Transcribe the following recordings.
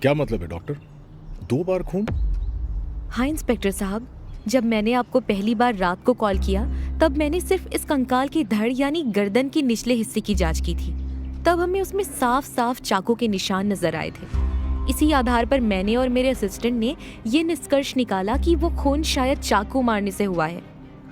क्या मतलब है डॉक्टर? 2 बार खून? हाँ इंस्पेक्टर साहब, जब मैंने आपको पहली बार रात को कॉल किया तब मैंने सिर्फ इस कंकाल की धड़ यानी गर्दन के निचले हिस्से की जांच की थी। तब हमें उसमें साफ साफ चाकू के निशान नजर आए थे। इसी आधार पर मैंने और मेरे असिस्टेंट ने ये निष्कर्ष निकाला कि वो खून शायद चाकू मारने से हुआ है।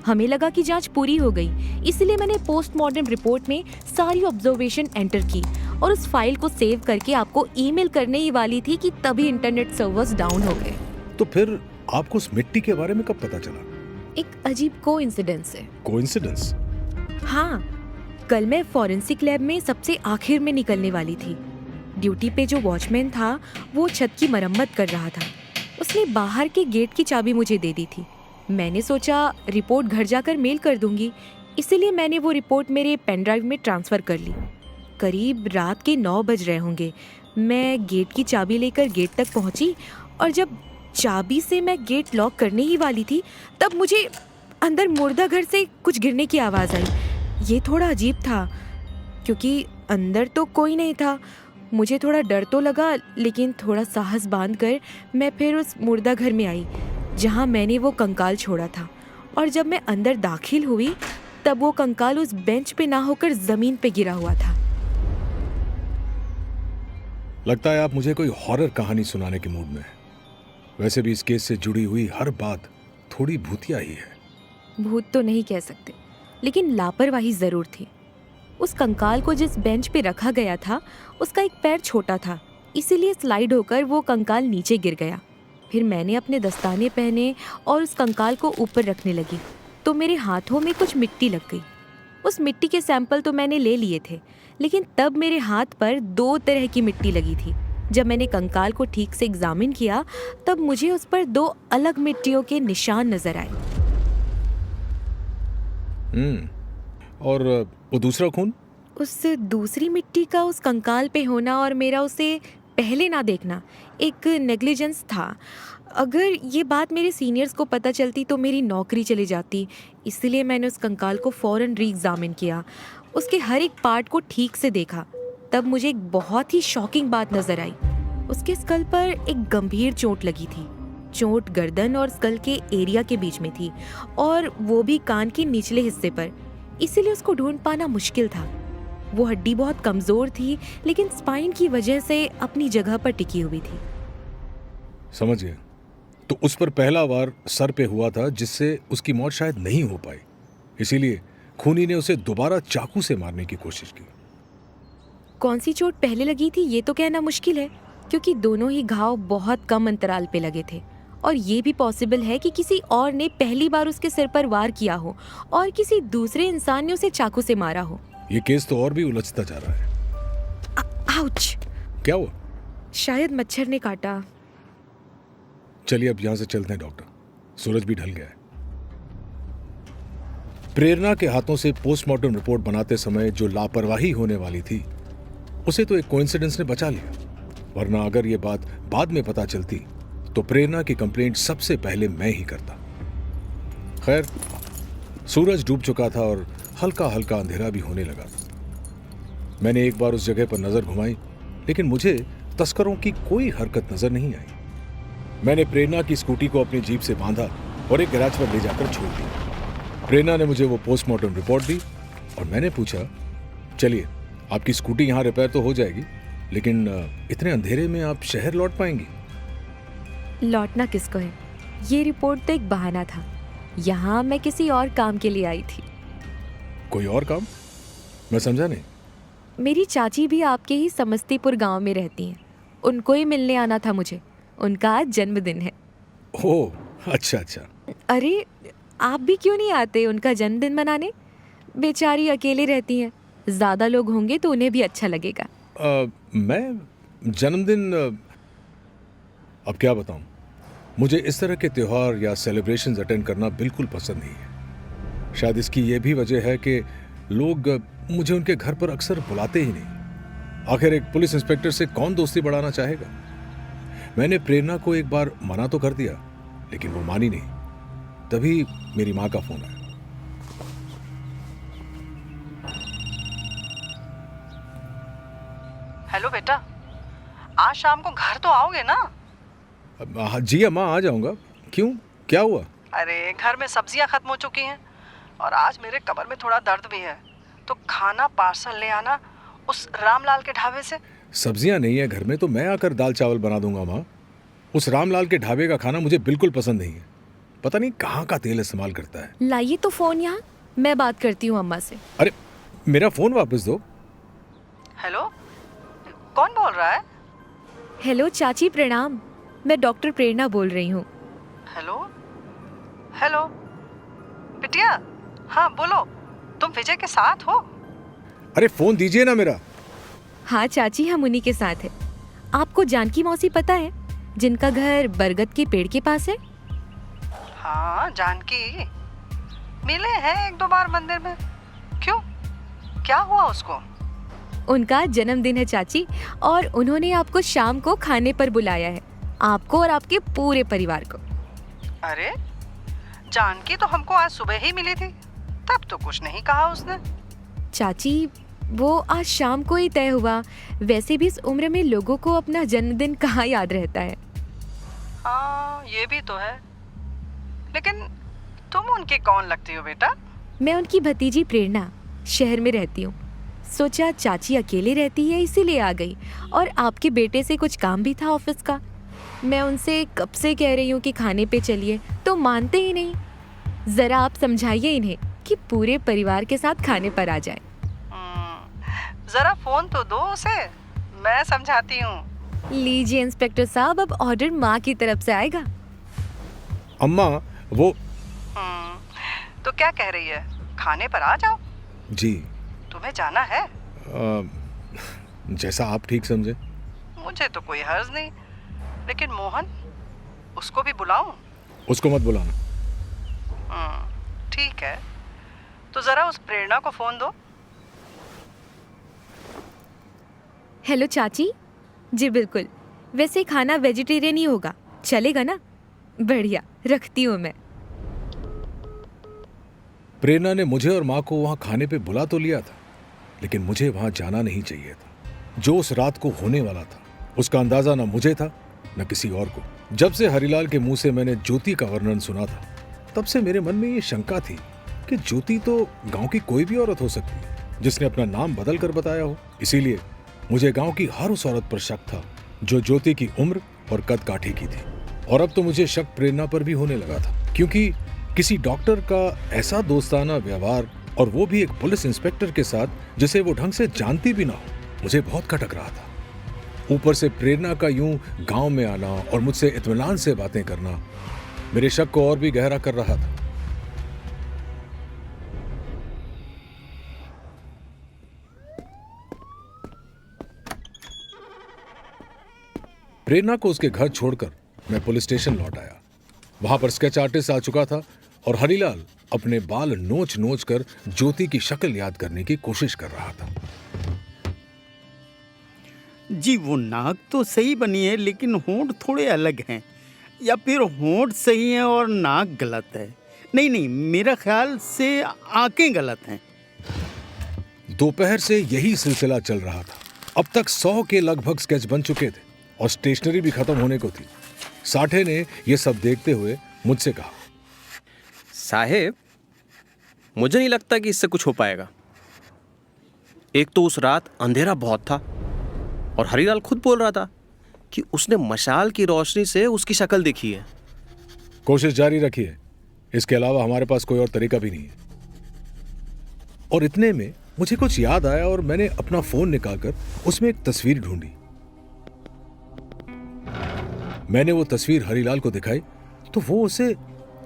हमें लगा कि जांच पूरी हो गई, इसलिए मैंने पोस्टमार्टम रिपोर्ट में सारी ऑब्जर्वेशन एंटर की और उस फाइल को सेव करके आपको ईमेल करने ही वाली थी कि तभी इंटरनेट सर्वर्स डाउन हो गए। तो फिर आपको उस मिट्टी के बारे में कब पता चला? एक अजीब कोइंसिडेंस है। कोइंसिडेंस? हाँ, कल मैं फॉरेंसिक लैब में सबसे आखिर में निकलने वाली थी। ड्यूटी पे जो वॉचमैन था वो छत की मरम्मत कर रहा था। उसने बाहर के गेट की चाबी मुझे दे दी थी। मैंने सोचा रिपोर्ट घर जाकर मेल कर दूंगी, इसलिए मैंने वो रिपोर्ट मेरे पेन ड्राइव में ट्रांसफ़र कर ली। करीब रात के 9 बज रहे होंगे। मैं गेट की चाबी लेकर गेट तक पहुंची और जब चाबी से मैं गेट लॉक करने ही वाली थी तब मुझे अंदर मुर्दा घर से कुछ गिरने की आवाज़ आई। ये थोड़ा अजीब था क्योंकि अंदर तो कोई नहीं था। मुझे थोड़ा डर तो लगा, लेकिन थोड़ा साहस बांधकर मैं फिर उस मुर्दा घर में आई जहां मैंने वो कंकाल छोड़ा था। और जब मैं अंदर दाखिल हुई तब वो कंकाल उस बेंच पे ना होकर जमीन पे गिरा हुआ था। लगता है आप मुझे कोई हॉरर कहानी सुनाने के मूड में हैं। वैसे भी इस केस से जुड़ी हुई हर बात थोड़ी भूतिया ही है। भूत तो नहीं कह सकते, लेकिन लापरवाही जरूर थी। उस कंकाल को जिस बेंच पे रखा गया था उसका एक पैर छोटा था, इसीलिए स्लाइड होकर वो कंकाल नीचे गिर गया। फिर मैंने अपने दस्ताने पहने और उस कंकाल को ऊपर रखने लगी तो मेरे हाथों में कुछ मिट्टी लग गई। उस मिट्टी के सैंपल तो मैंने ले लिए थे, लेकिन तब मेरे हाथ पर 2 तरह की मिट्टी लगी थी। जब मैंने कंकाल को ठीक से एग्जामिन किया तब मुझे उस पर 2 अलग मिट्टियों के निशान नजर आए। और वो दूसरा खून? उस दूसरी मिट्टी का उस कंकाल पे होना और मेरा उसे पहले ना देखना एक नेग्लिजेंस था। अगर ये बात मेरे सीनियर्स को पता चलती तो मेरी नौकरी चली जाती, इसलिए मैंने उस कंकाल को फ़ौरन री एग्जामिन किया, उसके हर एक पार्ट को ठीक से देखा। तब मुझे एक बहुत ही शॉकिंग बात नजर आई। उसके स्कल पर एक गंभीर चोट लगी थी। चोट गर्दन और स्कल के एरिया के बीच में थी और वो भी कान के निचले हिस्से पर, इसीलिए उसको ढूंढ पाना मुश्किल था। वो हड्डी बहुत कमजोर थी, लेकिन स्पाइन की वजह से अपनी जगह पर टिकी हुई थी। समझ गया। तो उस पर पहला वार सर पे हुआ था जिससे उसकी मौत शायद नहीं हो पाई, इसीलिए खूनी ने उसे दोबारा चाकू से मारने की कोशिश की। कौन सी चोट पहले लगी थी ये तो कहना मुश्किल है, क्योंकि दोनों ही घाव बहुत कम अंतराल पे लगे थे। और ये भी पॉसिबल है कि किसी और ने पहली बार उसके सिर पर वार किया हो और किसी दूसरे इंसान ने उसे चाकू से मारा हो। ये केस तो और भी उलझता जा रहा है। आउच! क्या हुआ? शायद मच्छर ने काटा। चलिए अब यहां से चलते हैं डॉक्टर, सूरज भी ढल गया है। प्रेरणा के हाथों से पोस्टमार्टम रिपोर्ट बनाते समय जो लापरवाही होने वाली थी उसे तो एक कोइंसिडेंस ने बचा लिया, वरना अगर ये बात बाद में पता चलती तो प्रेरणा की कंप्लेंट सबसे पहले मैं ही करता। खैर, सूरज डूब चुका था और हल्का हल्का अंधेरा भी होने लगा था। मैंने एक बार उस जगह पर नजर घुमाई, लेकिन मुझे तस्करों की कोई हरकत नजर नहीं आई। मैंने प्रेरणा की स्कूटी को अपनी जीप से बांधा और एक गैराज पर ले जाकर छोड़ दिया। प्रेरणा ने मुझे वो पोस्टमार्टम रिपोर्ट दी और मैंने पूछा, चलिए आपकी स्कूटी यहाँ रिपेयर तो हो जाएगी, लेकिन इतने अंधेरे में आप शहर लौट पाएंगी? लौटना किसको है? ये रिपोर्ट तो एक बहाना था। यहाँ मैं किसी और काम के लिए आई थी। कोई और काम? मैं समझा नहीं। मेरी चाची भी आपके ही समस्तीपुर गांव में रहती हैं, उनको ही मिलने आना था मुझे। उनका आज जन्मदिन है। ओह, अच्छा अच्छा। अरे, आप भी क्यों नहीं आते उनका जन्मदिन मनाने? बेचारी अकेले रहती हैं, ज्यादा लोग होंगे तो उन्हें भी अच्छा लगेगा। मैं जन्मदिन अब क्या बताऊं, मुझे इस तरह के त्योहार या सेलिब्रेशंस अटेंड करना बिल्कुल पसंद नहीं है। शायद इसकी यह भी वजह है कि लोग मुझे उनके घर पर अक्सर बुलाते ही नहीं। आखिर एक पुलिस इंस्पेक्टर से कौन दोस्ती बढ़ाना चाहेगा? मैंने प्रेरणा को एक बार मना तो कर दिया, लेकिन वो मानी नहीं। तभी मेरी माँ का फोन आया। हेलो बेटा, आज शाम को घर तो आओगे ना? हाँ जी अम्मा, आ जाऊंगा। क्यों, क्या हुआ? अरे घर में सब्जियां खत्म हो चुकी हैं और आज मेरे कमर में थोड़ा दर्द भी है, तो खाना पार्सल ले आना उस रामलाल के ढाबे से। सब्जियां नहीं है घर में तो मैं आकर दाल चावल बना दूंगा माँ। उस रामलाल के ढाबे का खाना मुझे बिल्कुल पसंद नहीं है। पता नहीं कहाँ का तेल इस्तेमाल करता है। लाइए तो फोन यहाँ, मैं बात करती हूँ अम्मा से। अरे मेरा फोन वापस दो। हेलो, कौन बोल रहा है? हेलो चाची, प्रणाम। मैं डॉक्टर प्रेरणा बोल रही हूँ। हेलो हेलो बिटिया, हाँ बोलो, तुम विजय के साथ हो? अरे फोन दीजिए ना मेरा। हाँ चाची, हम उन्हीं के साथ है। आपको जानकी मौसी पता है, जिनका घर बरगद के पेड़ के पास है? हाँ जानकी, मिले हैं एक दो बार मंदिर में। क्यों, क्या हुआ उसको? उनका जन्मदिन है चाची, और उन्होंने आपको शाम को खाने पर बुलाया है, आपको और आपके पूरे परिवार को। अरे जानकी तो हमको आज सुबह ही मिली थी, तब तो कुछ नहीं कहा उसने। चाची, वो आज शाम को ही तय हुआ। वैसे भी इस उम्र में लोगों को अपना जन्मदिन कहाँ याद रहता है। हाँ ये भी तो है, लेकिन तुम उनकी कौन लगती हो बेटा? मैं उनकी भतीजी प्रेरणा, शहर में रहती हूँ। सोचा चाची अकेले रहती है इसीलिए आ गई, और आपके बेटे से कुछ काम भी था ऑफिस का। मैं उनसे कब से कह रही हूँ कि खाने पे चलिए, तो मानते ही नहीं। जरा आप समझाइए इन्हें कि पूरे परिवार के साथ खाने पर आ जाए। जरा फोन तो दो उसे, मैं समझाती हूँ। लीजिए इंस्पेक्टर साहब, अब ऑर्डर माँ की तरफ से आएगा। अम्मा वो तो क्या कह रही है, खाने पर आ जाओ। जी तुम्हें जाना है? जैसा आप ठीक समझे। मुझे तो कोई हर्ज नहीं, लेकिन मोहन, उसको भी बुलाऊं? उसको मत बुलाना। ठीक है, तो जरा उस प्रेरणा को फोन दो। हेलो चाची। जी बिल्कुल, वैसे खाना वेजिटेरियन ही होगा, चलेगा ना? बढ़िया, रखती हूँ मैं। प्रेरणा ने मुझे और माँ को वहां खाने पे बुला तो लिया था, लेकिन मुझे वहां जाना नहीं चाहिए था। जो उस रात को होने वाला था उसका अंदाजा न मुझे था न किसी और को। जब से हरिलाल के मुंह से मैंने ज्योति का वर्णन सुना था, तब से मेरे मन में ये शंका थी कि ज्योति तो गांव की कोई भी औरत हो सकती है जिसने अपना नाम बदल कर बताया हो। इसीलिए मुझे गांव की हर उस औरत पर शक था जो ज्योति की उम्र और कद काठी की थी। और अब तो मुझे शक प्रेरणा पर भी होने लगा था, क्योंकि किसी डॉक्टर का ऐसा दोस्ताना व्यवहार, और वो भी एक पुलिस इंस्पेक्टर के साथ जिसे वो ढंग से जानती भी ना हो, मुझे बहुत खटक रहा था। ऊपर से प्रेरणा का यूं गांव में आना और मुझसे इत्मीनान से बातें करना मेरे शक को और भी गहरा कर रहा था। प्रेरणा को उसके घर छोड़कर मैं पुलिस स्टेशन लौट आया। वहां पर स्केच आर्टिस्ट आ चुका था और हरिलाल अपने बाल नोच नोच कर ज्योति की शक्ल याद करने की कोशिश कर रहा था। जी वो नाक तो सही बनी है, लेकिन होंठ थोड़े अलग हैं, या फिर होंठ सही है और नाक गलत है। नहीं, मेरा ख्याल से आंखें गलत हैं। दोपहर से यही सिलसिला चल रहा था। अब तक 100 के लगभग स्केच बन चुके थे और स्टेशनरी भी खत्म होने को थी। साठे ने यह सब देखते हुए मुझसे कहा, साहेब, मुझे नहीं लगता कि इससे कुछ हो पाएगा। एक तो उस रात अंधेरा बहुत था, और हरिलाल खुद बोल रहा था कि उसने मशाल की रोशनी से उसकी शक्ल देखी है। कोशिश जारी रखिए, इसके अलावा हमारे पास कोई और तरीका भी नहीं है। और इतने में मुझे कुछ याद आया और मैंने अपना फोन निकालकर उसमें एक तस्वीर ढूंढी। मैंने वो तस्वीर हरिलाल को दिखाई तो वो उसे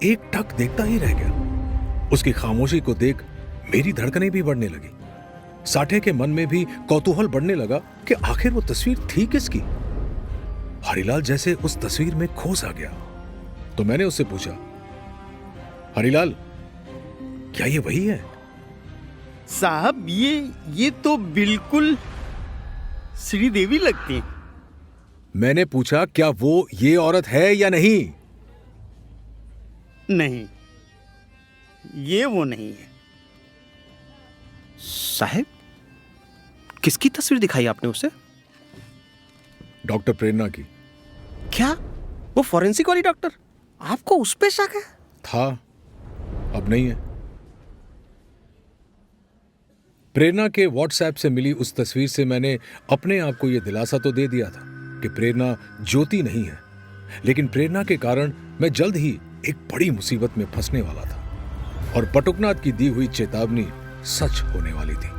एक टक देखता ही रह गया। उसकी खामोशी को देख मेरी धड़कनें भी बढ़ने लगी। साठे के मन में भी कौतूहल बढ़ने लगा कि आखिर वो तस्वीर थी किसकी। हरिलाल जैसे उस तस्वीर में खोस आ गया। तो मैंने उससे पूछा, हरिलाल, क्या ये वही है? साहब ये तो बिल्कुल श्रीदेवी लगती हैं। मैंने पूछा, क्या वो ये औरत है या नहीं? नहीं, ये वो नहीं है। साहेब, किसकी तस्वीर दिखाई आपने उसे? डॉक्टर प्रेरणा की। क्या? वो फॉरेंसिक वाली डॉक्टर? आपको उस पे शक है? था, अब नहीं है। प्रेरणा के व्हाट्सएप से मिली उस तस्वीर से मैंने अपने आप को यह दिलासा तो दे दिया था कि प्रेरणा ज्योति नहीं है, लेकिन प्रेरणा के कारण मैं जल्द ही एक बड़ी मुसीबत में फंसने वाला था और पटुकनाथ की दी हुई चेतावनी सच होने वाली थी।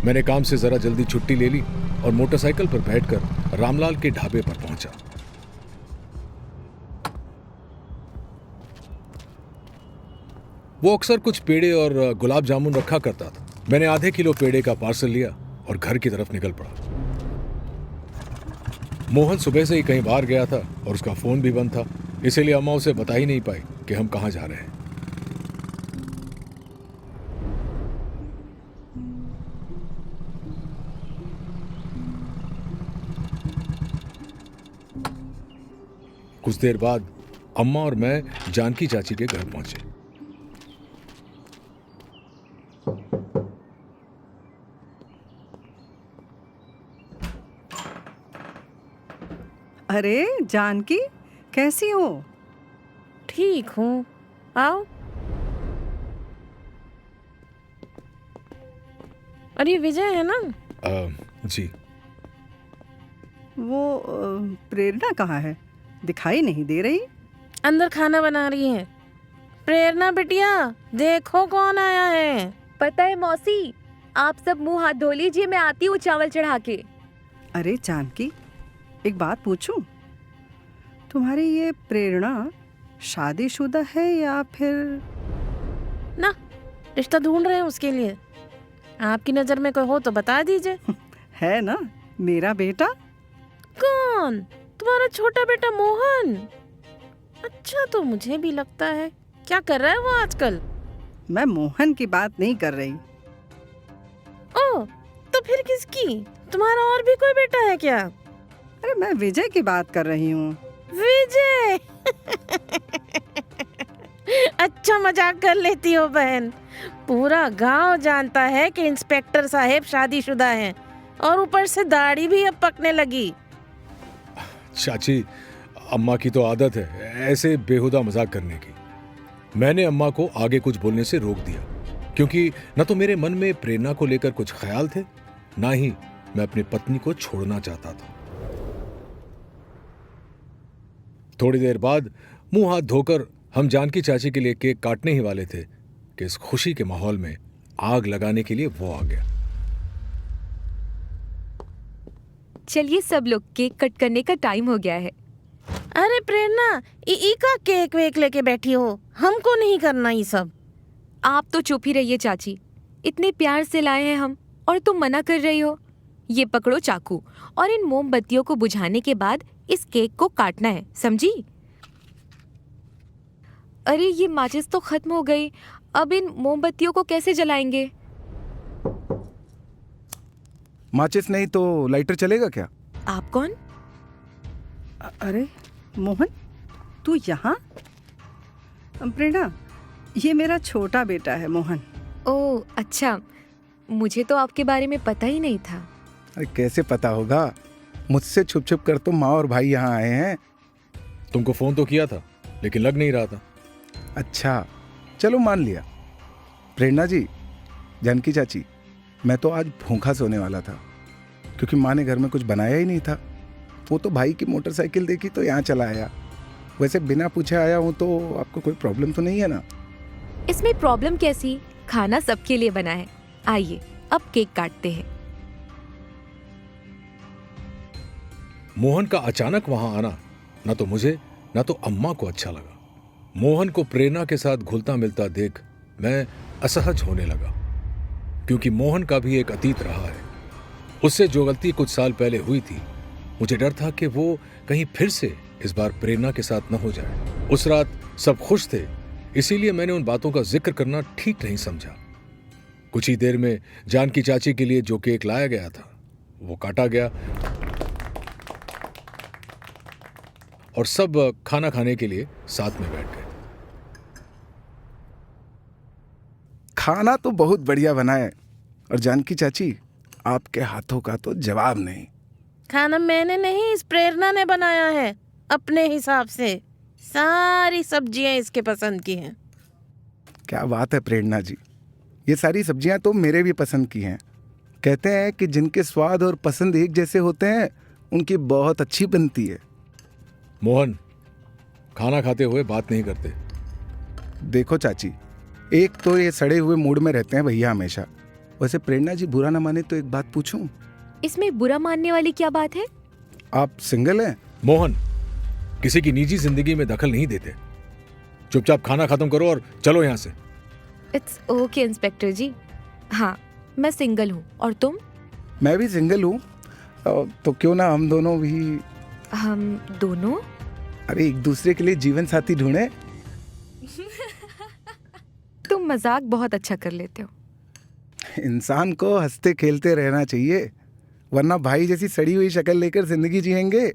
मैंने काम से जरा जल्दी छुट्टी ले ली और मोटरसाइकिल पर बैठकर रामलाल के ढाबे पर पहुंचा। वो अक्सर कुछ पेड़े और गुलाब जामुन रखा करता था। मैंने आधे किलो पेड़े का पार्सल लिया और घर की तरफ निकल पड़ा। मोहन सुबह से ही कहीं बाहर गया था और उसका फोन भी बंद था, इसीलिए अम्मा उसे बता ही नहीं पाई कि हम कहां जा रहे हैं। कुछ देर बाद अम्मा और मैं जानकी चाची के घर पहुंचे। अरे जानकी, कैसी हो? ठीक हूँ, आओ। अरे विजय है ना? जी। वो प्रेरणा कहाँ है? दिखाई नहीं दे रही। अंदर खाना बना रही है। प्रेरणा बिटिया, देखो कौन आया है। पता है मौसी, आप सब मुंह हाथ धो लीजिए, मैं आती हूँ चावल चढ़ा के। अरे जानकी, एक बात पूछूं? तुम्हारी ये प्रेरणा शादीशुदा है या फिर? ना, रिश्ता ढूंढ रहे हैं उसके लिए। आपकी नजर में कोई हो तो बता दीजिए। है ना मेरा बेटा। कौन? तुम्हारा छोटा बेटा मोहन? अच्छा, तो मुझे भी लगता है। क्या कर रहा है वो आजकल? मैं मोहन की बात नहीं कर रही। ओ, तो फिर किसकी? तुम्हारा और भी कोई बेटा है क्या? अरे मैं विजय की बात कर रही हूँ। विजय? अच्छा मजाक कर लेती हो बहन। पूरा गांव जानता है कि इंस्पेक्टर साहब शादीशुदा हैं और ऊपर से दाढ़ी भी अब पकने लगी। चाची, अम्मा की तो आदत है ऐसे बेहुदा मजाक करने की। मैंने अम्मा को आगे कुछ बोलने से रोक दिया, क्योंकि न तो मेरे मन में प्रेरणा को लेकर कुछ ख्याल थे, ना ही मैं अपनी पत्नी को छोड़ना चाहता था। थोड़ी देर बाद मुंह हाथ धोकर हम जानकी चाची के लिए केक काटने ही वाले थे कि इस खुशी के माहौल में आग लगाने के लिए वो आ गया। चलिए सब लोग, केक कट करने का टाइम हो गया है। अरे प्रेरणा, ई का केक वेक लेके बैठी हो? हमको नहीं करना ये सब। आप तो चुप ही रहिए चाची, इतने प्यार से लाए हैं हम और तुम मना कर रही हो। ये पकड़ो चाकू और इन मोमबत्तियों को बुझाने के बाद इस केक को काटना है, समझी? अरे ये माचिस तो खत्म हो गई, अब इन मोमबत्तियों को कैसे जलाएंगे? माचिस नहीं तो लाइटर चलेगा क्या? आप कौन? अरे मोहन, तू यहाँ? प्रेरणा, ये मेरा छोटा बेटा है मोहन। ओह अच्छा, मुझे तो आपके बारे में पता ही नहीं था। अरे कैसे पता होगा? मुझसे छुप छुप कर तो माँ और भाई यहाँ आए हैं। तुमको फोन तो किया था, लेकिन लग नहीं रहा था। अच्छा, चलो मान लिया। प्रेरणा जी, जानकी चाची, मैं तो आज भूखा सोने वाला था, क्योंकि माँ ने घर में कुछ बनाया ही नहीं था। वो तो भाई की मोटरसाइकिल देखी तो यहाँ चला आया। वैसे बिना पूछे आया हूँ, तो आपको कोई प्रॉब्लम तो नहीं है ना? इसमें प्रॉब्लम कैसी? खाना सबके लिए बना है। आइए अब केक काटते हैं। मोहन का अचानक वहां आना ना तो मुझे ना तो अम्मा को अच्छा लगा। मोहन को प्रेरणा के साथ घुलता मिलता देख मैं असहज होने लगा, क्योंकि मोहन का भी एक अतीत रहा है। उससे जो गलती कुछ साल पहले हुई थी, मुझे डर था कि वो कहीं फिर से इस बार प्रेरणा के साथ न हो जाए। उस रात सब खुश थे, इसीलिए मैंने उन बातों का जिक्र करना ठीक नहीं समझा। कुछ ही देर में जानकी चाची के लिए जो केक लाया गया था वो काटा गया और सब खाना खाने के लिए साथ में बैठ गए। खाना तो बहुत बढ़िया बना है, और जानकी चाची आपके हाथों का तो जवाब नहीं। खाना मैंने नहीं, इस प्रेरणा ने बनाया है अपने हिसाब से। सारी सब्जियां इसके पसंद की हैं। क्या बात है प्रेरणा जी, ये सारी सब्जियां तो मेरे भी पसंद की हैं। कहते हैं कि जिनके स्वाद और पसंद एक जैसे होते हैं उनकी बहुत अच्छी बनती है। मोहन, खाना खाते हुए बात नहीं करते। देखो चाची, एक तो ये सड़े हुए मूड में रहते हैं भैया हमेशा। वैसे प्रेरणा जी बुरा ना माने तो एक बात पूछूं? इसमें बुरा मानने वाली क्या बात है? आप सिंगल हैं? मोहन, किसी की निजी जिंदगी में दखल नहीं देते। चुपचाप खाना खत्म करो और चलो यहाँ से। इट्स ओके इंस्पेक्टर जी। हाँ, मैं सिंगल हूँ। और तुम? मैं भी सिंगल हूँ। तो क्यों ना हम दोनों भी। हम दोनों? अरे एक दूसरे के लिए जीवन साथी ढूंढे। तुम मजाक बहुत अच्छा कर लेते हो। इंसान को हंसते खेलते रहना चाहिए, वरना भाई जैसी सड़ी हुई शक्ल लेकर जिंदगी जिएंगे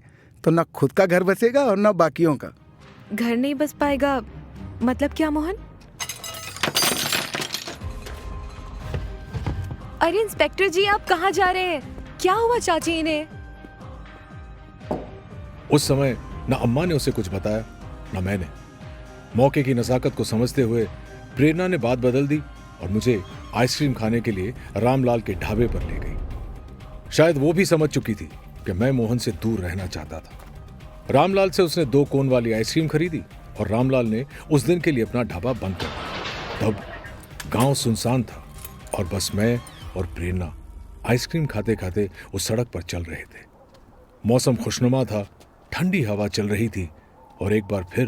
तो ना खुद का घर बसेगा और ना बाकियों का। घर नहीं बस पाएगा मतलब क्या मोहन? अरे इंस्पेक्टर जी, आप कहाँ जा रहे हैं? क्या हुआ चाची इन्हें? उस समय न अम्मा ने उसे कुछ बताया न मैंने। मौके की नजाकत को समझते हुए प्रेरणा ने बात बदल दी और मुझे आइसक्रीम खाने के लिए रामलाल के ढाबे पर ले गई। शायद वो भी समझ चुकी थी कि मैं मोहन से दूर रहना चाहता था। रामलाल से उसने 2 कोन वाली आइसक्रीम खरीदी और रामलाल ने उस दिन के लिए अपना ढाबा बंद कर दिया। तब गांव सुनसान था और बस मैं और प्रेरणा आइसक्रीम खाते खाते उस सड़क पर चल रहे थे। मौसम खुशनुमा था, ठंडी हवा चल रही थी और एक बार फिर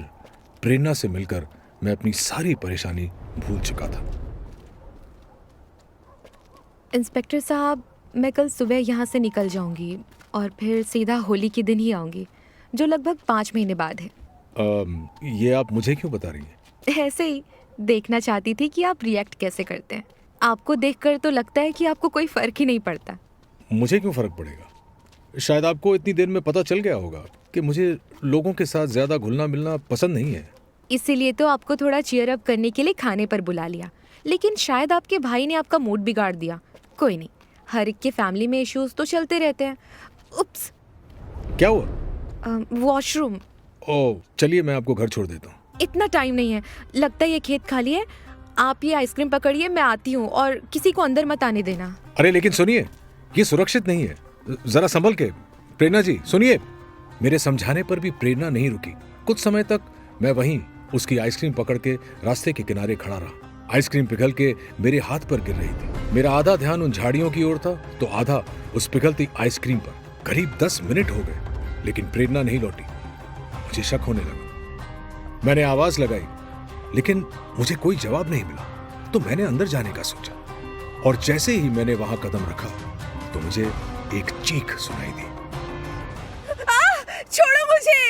प्रेरणा से मिलकर मैं अपनी सारी परेशानी भूल चुका था। इंस्पेक्टर साहब, मैं कल सुबह यहाँ से निकल जाऊंगी और फिर सीधा होली के दिन ही आऊंगी, जो लगभग 5 महीने बाद है। ये आप मुझे क्यों बता रही हैं? ऐसे ही देखना चाहती थी कि आप रिएक्ट कैसे करते हैं। आपको देखकर तो लगता है कि आपको कोई फर्क ही नहीं पड़ता। मुझे क्यों फर्क पड़ेगा? शायद आपको इतनी देर में पता चल गया होगा कि मुझे लोगों के साथ ज्यादा घुलना मिलना पसंद नहीं है। इसीलिए तो आपको थोड़ा चीयर अप करने के लिए खाने पर बुला लिया, लेकिन शायद आपके भाई ने आपका मूड बिगाड़ दिया। कोई नहीं, हर एक के फैमिली में इश्यूज तो चलते रहते हैं। उप्स, क्या हुआ? वॉशरूम। ओह, चलिए मैं आपको घर छोड़ देता हूँ। इतना टाइम नहीं है, लगता है ये खेत खाली है। आप ये आइसक्रीम पकड़िए, मैं आती हूँ, और किसी को अंदर मत आने देना। अरे लेकिन सुनिए, ये सुरक्षित नहीं है, जरा संभल के। प्रेरणा जी सुनिए। मेरे समझाने पर भी प्रेरणा नहीं रुकी। कुछ समय तक मैं वहीं उसकी आइसक्रीम पकड़ के रास्ते के किनारे खड़ा रहा। आइसक्रीम पिघल के मेरे हाथ पर गिर रही थी। मेरा आधा ध्यान उन झाड़ियों की ओर था तो आधा उस पिघलती आइसक्रीम पर। करीब 10 मिनट हो गए लेकिन प्रेरणा नहीं लौटी। मुझे शक होने लगा। मैंने आवाज लगाई लेकिन मुझे कोई जवाब नहीं मिला, तो मैंने अंदर जाने का सोचा और जैसे ही मैंने वहां कदम रखा तो मुझे एक चीख सुनाई दी। छोड़ो मुझे!